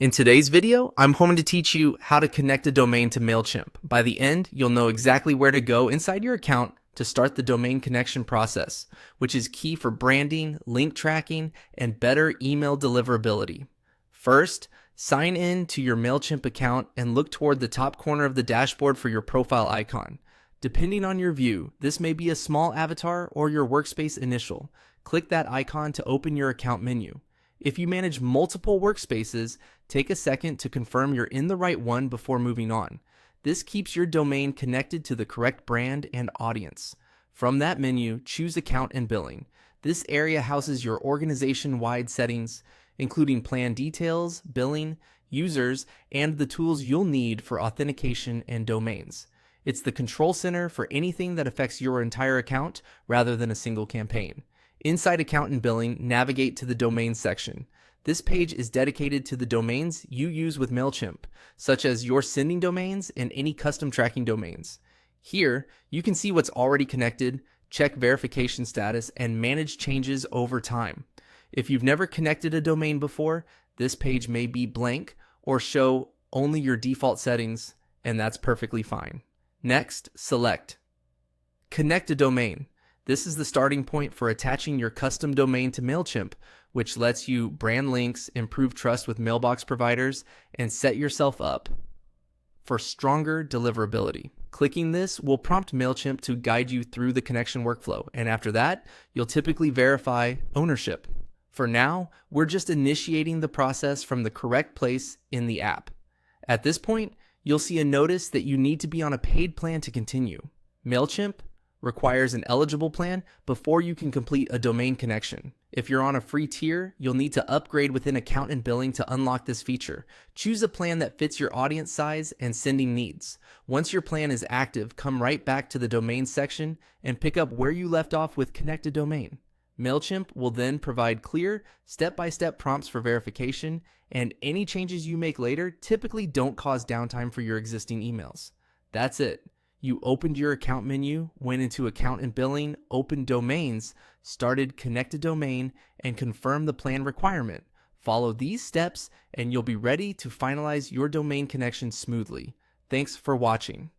In today's video, I'm hoping to teach you how to connect a domain to MailChimp. By the end, you'll know exactly where to go inside your account to start the domain connection process, which is key for branding, link tracking, and better email deliverability. First, sign in to your MailChimp account and look toward the top corner of the dashboard for your profile icon. Depending on your view, this may be a small avatar or your workspace initial. Click that icon to open your account menu. If you manage multiple workspaces, take a second to confirm you're in the right one before moving on. This keeps your domain connected to the correct brand and audience. From that menu, choose Account and Billing. This area houses your organization-wide settings, including plan details, billing, users, and the tools you'll need for authentication and domains. It's the control center for anything that affects your entire account rather than a single campaign. Inside Account and Billing, navigate to the Domains section. This page is dedicated to the domains you use with MailChimp, such as your sending domains and any custom tracking domains. Here, you can see what's already connected, check verification status, and manage changes over time. If you've never connected a domain before, this page may be blank or show only your default settings, and that's perfectly fine. Next, select Connect a Domain. This is the starting point for attaching your custom domain to MailChimp, which lets you brand links, improve trust with mailbox providers, and set yourself up for stronger deliverability. Clicking this will prompt MailChimp to guide you through the connection workflow, and after that, you'll typically verify ownership. For now, we're just initiating the process from the correct place in the app. At this point, you'll see a notice that you need to be on a paid plan to continue. MailChimp requires an eligible plan before you can complete a domain connection. If you're on a free tier, you'll need to upgrade within Account and Billing to unlock this feature. Choose a plan that fits your audience size and sending needs. Once your plan is active, come right back to the domain section and pick up where you left off with Connect a Domain. MailChimp will then provide clear, step-by-step prompts for verification, and any changes you make later typically don't cause downtime for your existing emails. That's it. You opened your account menu, went into Account and Billing, opened Domains, started Connect a Domain, and confirmed the plan requirement. Follow these steps and you'll be ready to finalize your domain connection smoothly. Thanks for watching.